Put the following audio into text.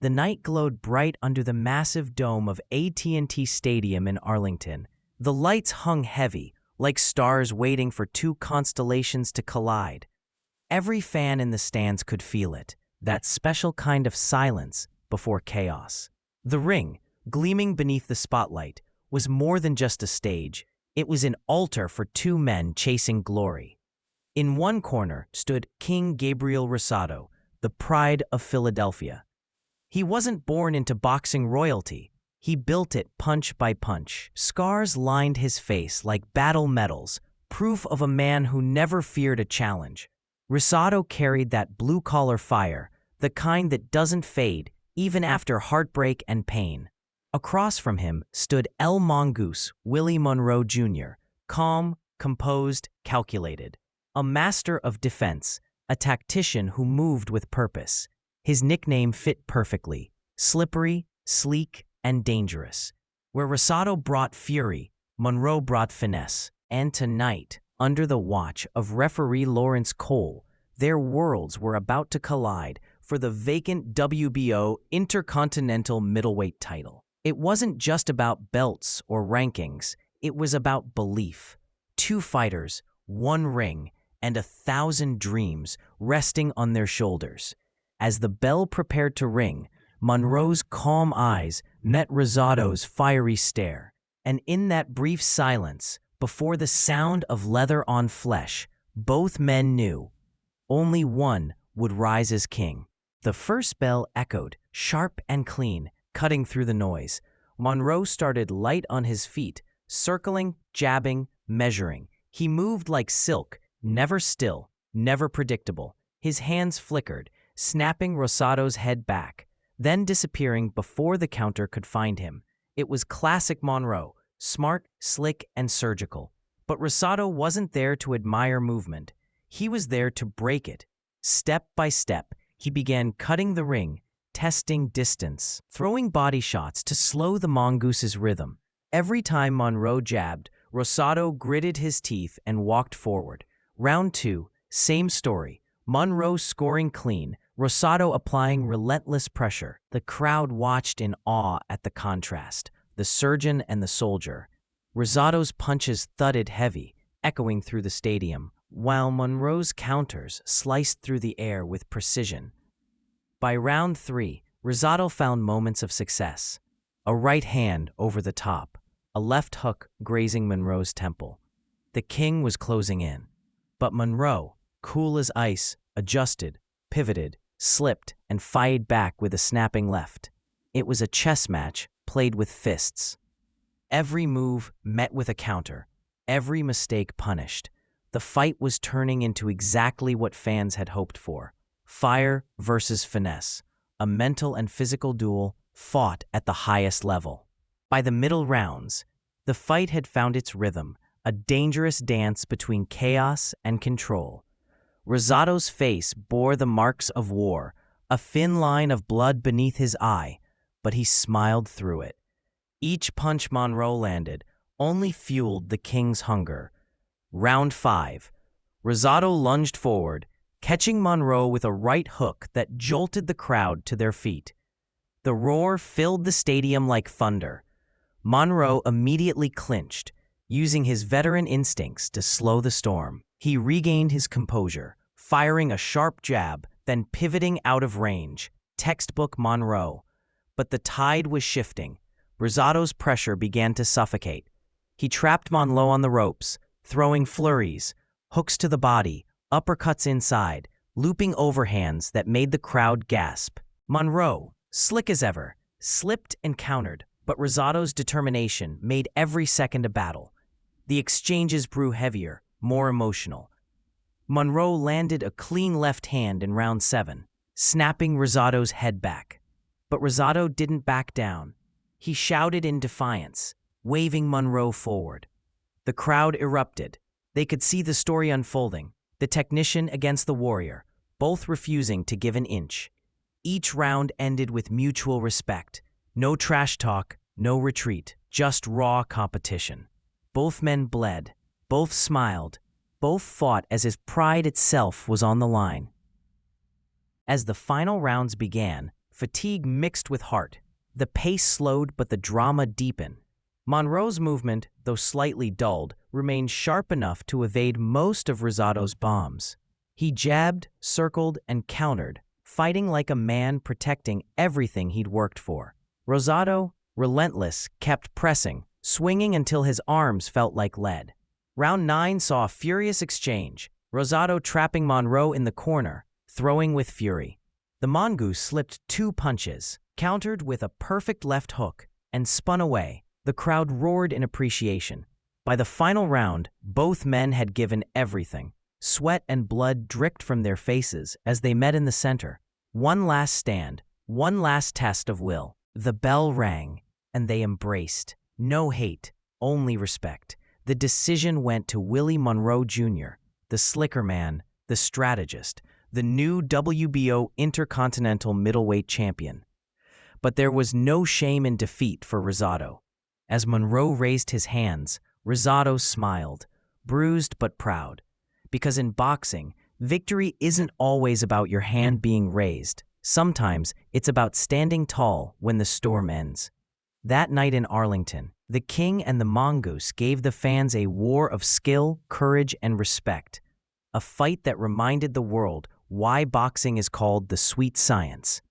The night glowed bright under the massive dome of AT&T Stadium in Arlington. The lights hung heavy, like stars waiting for two constellations to collide. Every fan in the stands could feel it, that special kind of silence before chaos. The ring, gleaming beneath the spotlight, was more than just a stage. It was an altar for two men chasing glory. In one corner stood King Gabriel Rosado, the pride of Philadelphia. He wasn't born into boxing royalty. He built it punch by punch. Scars lined his face like battle medals, proof of a man who never feared a challenge. Rosado carried that blue-collar fire, the kind that doesn't fade, even after heartbreak and pain. Across from him stood El Mongoose, Willie Monroe Jr., calm, composed, calculated. A master of defense, a tactician who moved with purpose. His nickname fit perfectly: slippery, sleek, and dangerous. Where Rosado brought fury, Monroe brought finesse. And tonight, under the watch of referee Lawrence Cole, their worlds were about to collide for the vacant WBO Inter-Continental Middleweight title. It wasn't just about belts or rankings, it was about belief. Two fighters, one ring, and 1,000 dreams resting on their shoulders. As the bell prepared to ring, Monroe's calm eyes met Rosado's fiery stare. And in that brief silence, before the sound of leather on flesh, both men knew only one would rise as king. The first bell echoed, sharp and clean, cutting through the noise. Monroe started light on his feet, circling, jabbing, measuring. He moved like silk, never still, never predictable. His hands flickered, snapping Rosado's head back, then disappearing before the counter could find him. It was classic Monroe, smart, slick, and surgical. But Rosado wasn't there to admire movement. He was there to break it. Step by step, he began cutting the ring, testing distance, throwing body shots to slow the Mongoose's rhythm. Every time Monroe jabbed, Rosado gritted his teeth and walked forward. Round 2, same story. Monroe scoring clean, Rosado applying relentless pressure. The crowd watched in awe at the contrast, the surgeon and the soldier. Rosado's punches thudded heavy, echoing through the stadium, while Monroe's counters sliced through the air with precision. By round 3, Rosado found moments of success. A right hand over the top, a left hook grazing Monroe's temple. The king was closing in. But Monroe, cool as ice, adjusted, pivoted, slipped, and fired back with a snapping left. It was a chess match played with fists. Every move met with a counter, every mistake punished. The fight was turning into exactly what fans had hoped for: fire versus finesse, a mental and physical duel fought at the highest level. By the middle rounds, the fight had found its rhythm, a dangerous dance between chaos and control. Rosado's face bore the marks of war, a thin line of blood beneath his eye, but he smiled through it. Each punch Monroe landed only fueled the king's hunger. Round 5. Rosado lunged forward, catching Monroe with a right hook that jolted the crowd to their feet. The roar filled the stadium like thunder. Monroe immediately clinched, using his veteran instincts to slow the storm. He regained his composure, firing a sharp jab, then pivoting out of range. Textbook Monroe. But the tide was shifting. Rosado's pressure began to suffocate. He trapped Monroe on the ropes, throwing flurries, hooks to the body, uppercuts inside, looping overhands that made the crowd gasp. Monroe, slick as ever, slipped and countered, but Rosado's determination made every second a battle. The exchanges grew heavier, more emotional. Monroe landed a clean left hand in round 7, snapping Rosado's head back. But Rosado didn't back down. He shouted in defiance, waving Monroe forward. The crowd erupted. They could see the story unfolding, the technician against the warrior, both refusing to give an inch. Each round ended with mutual respect. No trash talk, no retreat, just raw competition. Both men bled, both smiled, both fought as if pride itself was on the line. As the final rounds began, fatigue mixed with heart. The pace slowed, but the drama deepened. Monroe's movement, though slightly dulled, remained sharp enough to evade most of Rosado's bombs. He jabbed, circled, and countered, fighting like a man protecting everything he'd worked for. Rosado, relentless, kept pressing, swinging until his arms felt like lead. Round 9 saw a furious exchange, Rosado trapping Monroe in the corner, throwing with fury. The Mongoose slipped 2 punches, countered with a perfect left hook, and spun away. The crowd roared in appreciation. By the final round, both men had given everything. Sweat and blood dripped from their faces as they met in the center. One last stand, one last test of will. The bell rang, and they embraced. No hate, only respect. The decision went to Willie Monroe Jr., the slicker man, the strategist, the new WBO Inter-Continental Middleweight champion. But there was no shame in defeat for Rosado. As Monroe raised his hands, Rosado smiled, bruised but proud. Because in boxing, victory isn't always about your hand being raised. Sometimes it's about standing tall when the storm ends. That night in Arlington, the King and the Mongoose gave the fans a war of skill, courage, and respect. A fight that reminded the world why boxing is called the sweet science.